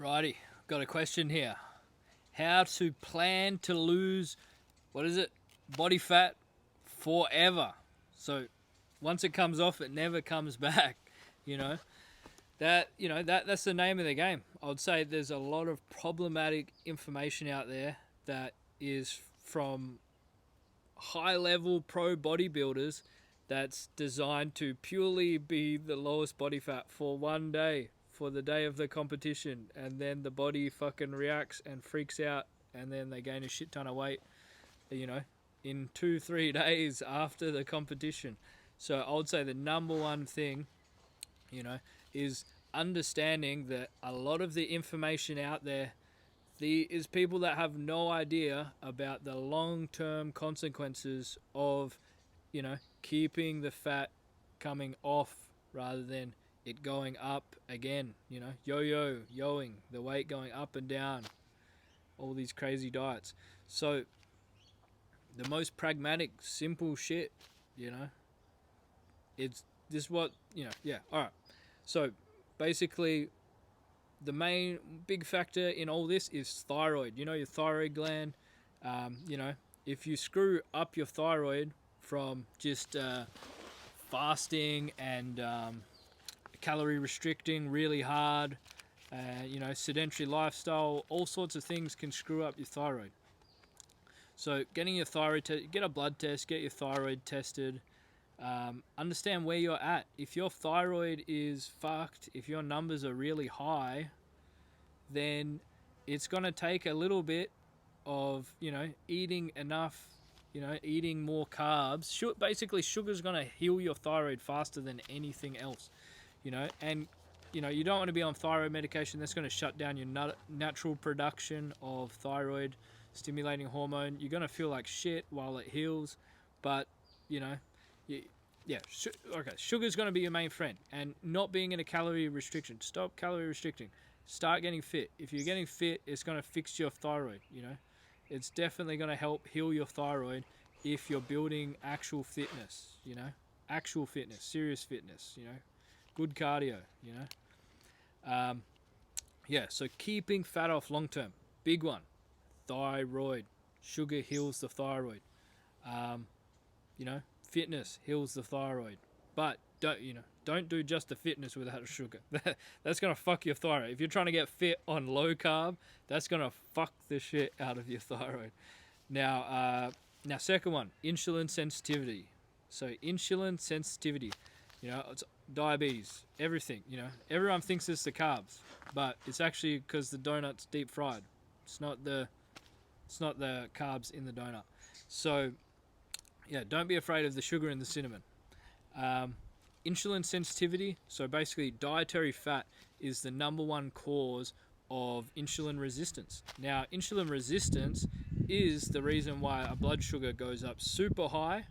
Righty, got a question here. How to plan to lose, what is it? Body fat forever. So once it comes off, it never comes back. You know that's the name of the game. I would say there's a lot of problematic information out there that is from high level pro bodybuilders that's designed to purely be the lowest body fat for one day, for the day of the competition, and then the body fucking reacts and freaks out, and then they gain a shit ton of weight, in 2-3 days after the competition. So I would say the number one thing, is understanding that a lot of the information out there is people that have no idea about the long-term consequences of, keeping the fat coming off rather than it going up again, yoing, the weight going up and down, all these crazy diets. So the most pragmatic, simple shit, it's this what, all right. So basically the main big factor in all this is thyroid. Your thyroid gland. If you screw up your thyroid from just fasting and calorie restricting really hard, sedentary lifestyle, all sorts of things can screw up your thyroid. So getting your thyroid, get a blood test, get your thyroid tested. Understand where you're at. If your thyroid is fucked, if your numbers are really high, then it's going to take a little bit of, eating enough, eating more carbs. Basically, sugar's going to heal your thyroid faster than anything else, and, you don't want to be on thyroid medication. That's going to shut down your natural production of thyroid stimulating hormone. You're going to feel like shit while it heals, but, sugar's going to be your main friend, and not being in a calorie restriction. Stop calorie restricting. Start getting fit. If you're getting fit, it's going to fix your thyroid, It's definitely going to help heal your thyroid if you're building actual fitness, Actual fitness, serious fitness, Good cardio, So keeping fat off long term. Big one. Thyroid. Sugar heals the thyroid. Fitness heals the thyroid. But don't do just the fitness without sugar. That's going to fuck your thyroid. If you're trying to get fit on low carb, that's going to fuck the shit out of your thyroid. Now second one, insulin sensitivity. So insulin sensitivity, it's diabetes, everything, Everyone thinks it's the carbs, but it's actually because the donut's deep fried. It's not the carbs in the donut. So, don't be afraid of the sugar and the cinnamon. Insulin sensitivity, so basically dietary fat is the number one cause of insulin resistance. Now, insulin resistance is the reason why a blood sugar goes up super high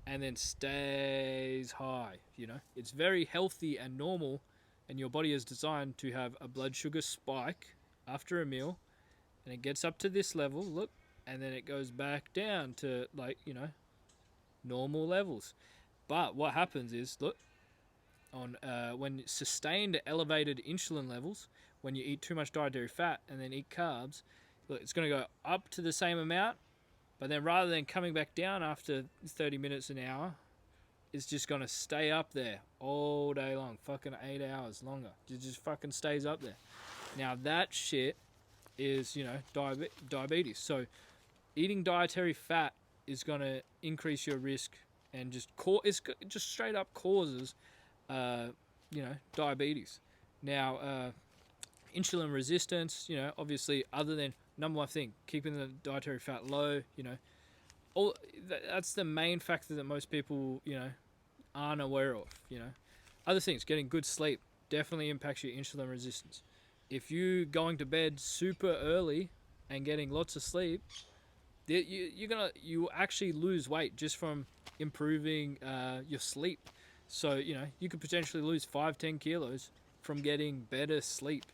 and then stays high, It's very healthy and normal, and your body is designed to have a blood sugar spike after a meal, and it gets up to this level, look, and then it goes back down to, normal levels. But what happens is, look, when sustained elevated insulin levels, when you eat too much dietary fat and then eat carbs, look, it's going to go up to the same amount, but then rather than coming back down after 30 minutes, an hour, it's just going to stay up there all day long, fucking 8 hours longer. It just fucking stays up there. Now that shit is, diabetes. So eating dietary fat is going to increase your risk and it just straight up causes, diabetes. Now, insulin resistance, obviously, other than number one thing, keeping the dietary fat low, that's the main factor that most people, aren't aware of, Other things, getting good sleep definitely impacts your insulin resistance. If you going to bed super early and getting lots of sleep, you actually lose weight just from improving your sleep. So you could potentially lose 5-10 kilos from getting better sleep.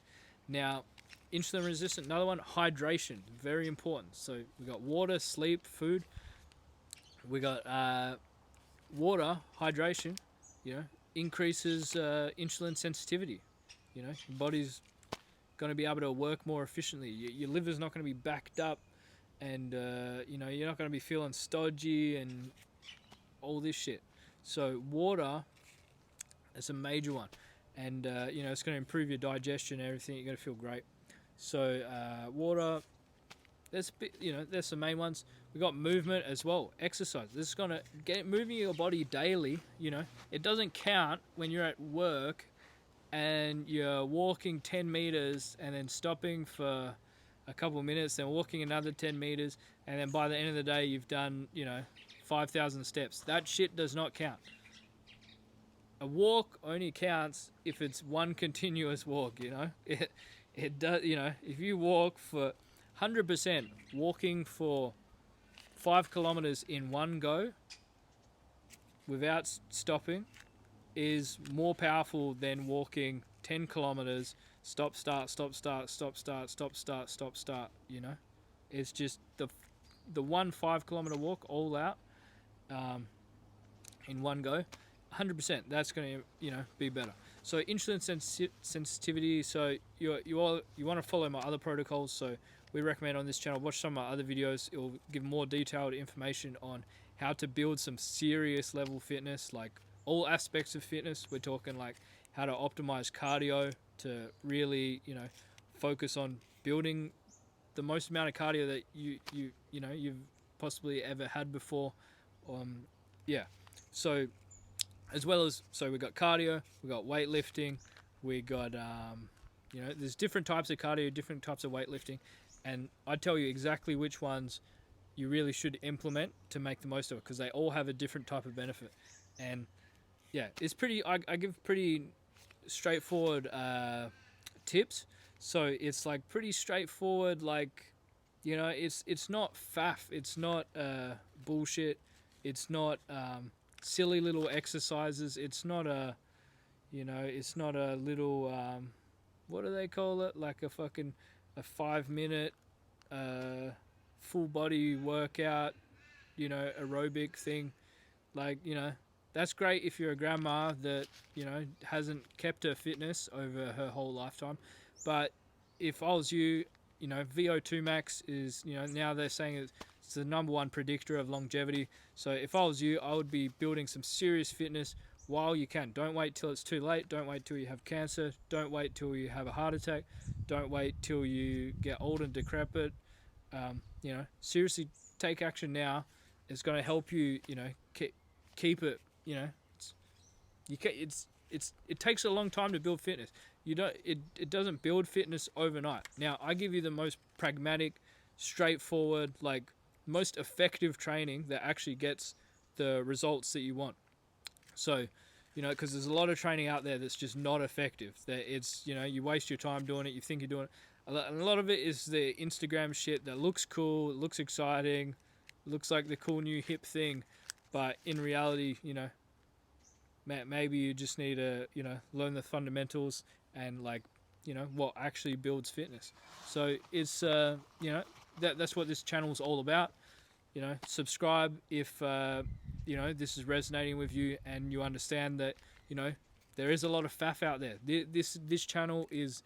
Now, insulin resistant, another one, hydration, very important. So we got water, sleep, food. We got water, hydration, increases insulin sensitivity. Your body's going to be able to work more efficiently. Your liver's not going to be backed up, and you know, you're not going to be feeling stodgy and all this shit. So water is a major one, and you know, it's going to improve your digestion and everything. You're going to feel great. So water, there's some main ones. We got movement as well, exercise. This is gonna get moving your body daily. You know, it doesn't count when you're at work and you're walking 10 meters and then stopping for a couple of minutes, then walking another 10 meters, and then by the end of the day you've done, you know, 5,000 steps. That shit does not count. A walk only counts if it's one continuous walk. You know, it does. You know, if you walk for 100%, walking for 5 kilometers in one go without stopping is more powerful than walking 10 kilometers, stop, start, stop, start, stop, start, stop, start, stop, start. You know, it's just the one 5 kilometer walk all out in one go, 100%. That's going to, you know, be better. So insulin sensitivity. So you want to follow my other protocols. So we recommend on this channel, watch some of my other videos. It will give more detailed information on how to build some serious level fitness, like all aspects of fitness. We're talking like how to optimize cardio to really, you know, focus on building the most amount of cardio that you've possibly ever had before. Yeah. So as well as, so we got cardio, we got weightlifting, we got you know, there's different types of cardio, different types of weightlifting. And I tell you exactly which ones you really should implement to make the most of it, because they all have a different type of benefit. And yeah, it's pretty, I give pretty straightforward tips. So it's like pretty straightforward, like, you know, it's not faff, it's not bullshit, it's not silly little exercises, it's not a, you know, it's not a little, what do they call it, like a 5-minute full body workout, you know, aerobic thing. Like, you know, that's great if you're a grandma that, you know, hasn't kept her fitness over her whole lifetime. But if I was you, you know, VO2 max is, you know, now they're saying it's the #1 predictor of longevity. So if I was you, I would be building some serious fitness while you can. Don't wait till it's too late. Don't wait till you have cancer. Don't wait till you have a heart attack. Don't wait till you get old and decrepit. You know, seriously, take action now. It's going to help you, you know, keep it, you know, it takes a long time to build fitness. It doesn't build fitness overnight. Now, I give you the most pragmatic, straightforward, like most effective training that actually gets the results that you want. So, you know, because there's a lot of training out there that's just not effective. That it's, you know, you waste your time doing it. You think you're doing it. And a lot of it is the Instagram shit that looks cool, looks exciting, looks like the cool new hip thing. But in reality, you know, maybe you just need to, you know, learn the fundamentals and, like, you know, what actually builds fitness. So it's, you know, that's what this channel is all about. You know, subscribe if, you know, this is resonating with you and you understand that, you know, there is a lot of faff out there. This channel is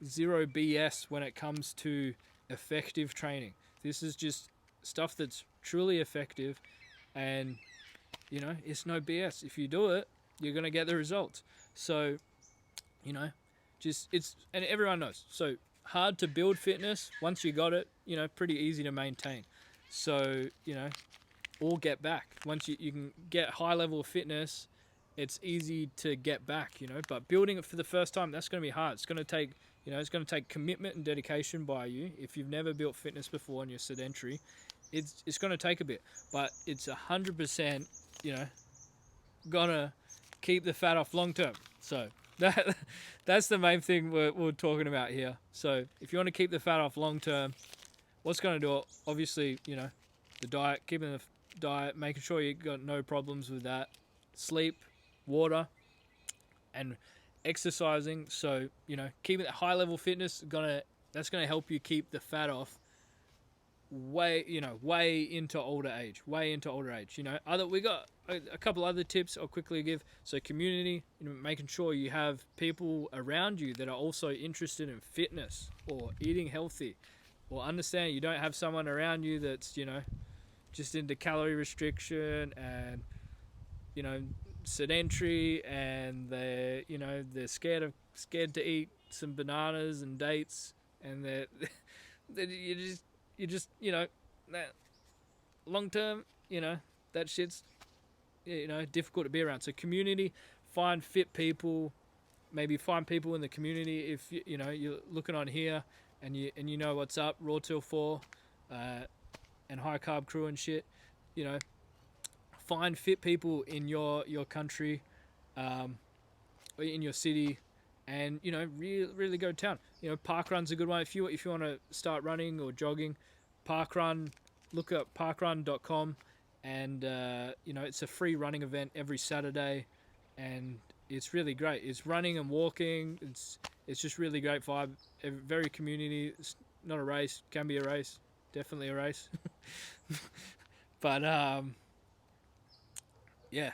zero BS when it comes to effective training. This is just stuff that's truly effective, and, you know, it's no BS. If you do it, you're going to get the results. So, you know, just, and everyone knows. So hard to build fitness. Once you got it, you know, pretty easy to maintain. So, you know, or get back. Once you can get high level of fitness, it's easy to get back, you know, but building it for the first time, that's going to be hard. It's going to take, you know, it's going to take commitment and dedication by you. If you've never built fitness before and you're sedentary, it's going to take a bit, but it's 100%, you know, gonna keep the fat off long term. So that's the main thing we're talking about here. So if you want to keep the fat off long term, what's going to do it? Obviously, you know, the diet, keeping the diet, making sure you got no problems with that, sleep, water, and exercising. So, you know, keeping that high level fitness, that's gonna help you keep the fat off way into older age, you know. We got a couple other tips I'll quickly give. So community, you know, making sure you have people around you that are also interested in fitness or eating healthy, or understand you don't have someone around you that's, you know, just into calorie restriction and, you know, sedentary, and they're, you know, they're scared to eat some bananas and dates, and they're you just you know, that long term, you know, that shit's, you know, difficult to be around. So community, find fit people, maybe find people in the community. If you know, you're looking on here and you know what's up, Raw Till 4 and High Carb Crew and shit, you know, find fit people in your country, in your city, and, you know, really go to town. You know, park run's a good one. If you want to start running or jogging, park run, look up parkrun.com, and you know, it's a free running event every Saturday, and it's really great. It's running and walking. It's just really great vibe. Very community. It's not a race. Can be a race. Definitely a race. But yeah,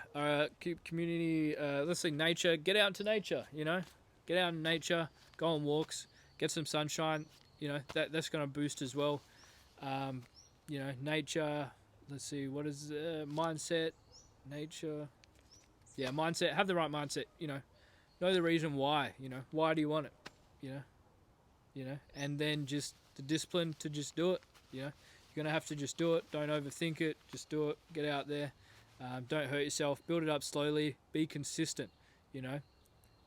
keep community. Let's say nature. Get out into nature. You know, get out in nature. Go on walks. Get some sunshine. You know, that's going to boost as well. You know, nature. Let's see. What is mindset? Nature. Yeah, mindset. Have the right mindset. You know the reason why. You know, why do you want it? You know, and then just the discipline to just do it. You know, you're gonna have to just do it. Don't overthink it. Just do it. Get out there. Don't hurt yourself. Build it up slowly. Be consistent. You know,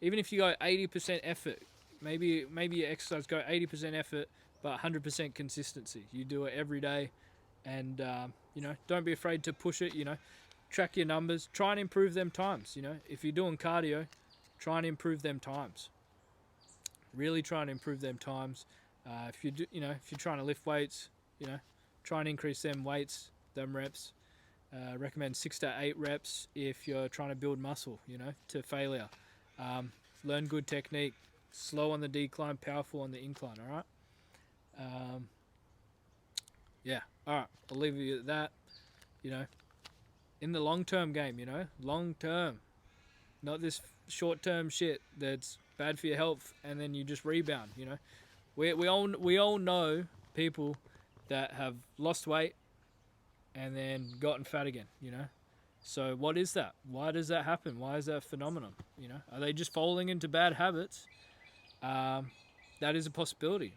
even if you go 80% effort, maybe your exercise go 80% effort, but 100% consistency. You do it every day, and you know, don't be afraid to push it. You know, track your numbers. Try and improve them times. You know, if you're doing cardio, try and improve them times. Really try and improve them times. If you're trying to lift weights, you know, try and increase them weights, them reps. Recommend 6 to 8 reps if you're trying to build muscle, you know, to failure. Learn good technique, slow on the decline, powerful on the incline, all right? Yeah, all right, I'll leave you at that. You know, in the long-term game, you know, long-term, not this short-term shit that's bad for your health and then you just rebound, you know. We all know people that have lost weight and then gotten fat again, you know. So what is that? Why does that happen? Why is that a phenomenon? You know, are they just falling into bad habits? That is a possibility.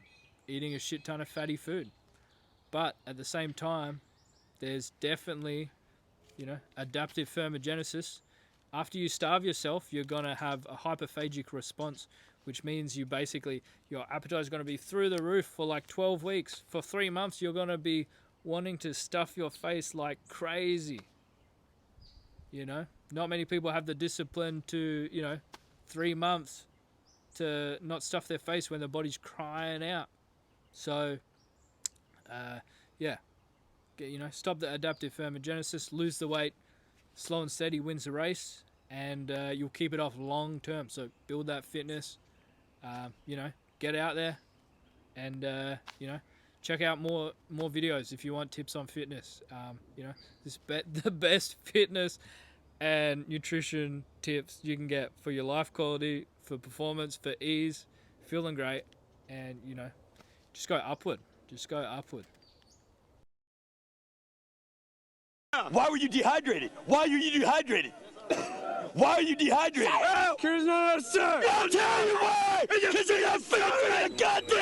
Eating a shit ton of fatty food. But at the same time, there's definitely, you know, adaptive thermogenesis. After you starve yourself, you're going to have a hyperphagic response, which means your appetite is going to be through the roof for like 12 weeks. For 3 months, you're going to be wanting to stuff your face like crazy. You know, not many people have the discipline to, you know, 3 months to not stuff their face when their body's crying out. So, yeah, you know, stop the adaptive thermogenesis, lose the weight, slow and steady wins the race, and you'll keep it off long term. So build that fitness, you know, get out there, and you know, check out more videos if you want tips on fitness. You know, the best fitness and nutrition tips you can get for your life quality, for performance, for ease, feeling great, and, you know, just go upward. Just go upward. Why were you dehydrated? Why are you dehydrated? Why are you dehydrated? Because not, sir. I'll tell you why! Because you're not fit for that goddamn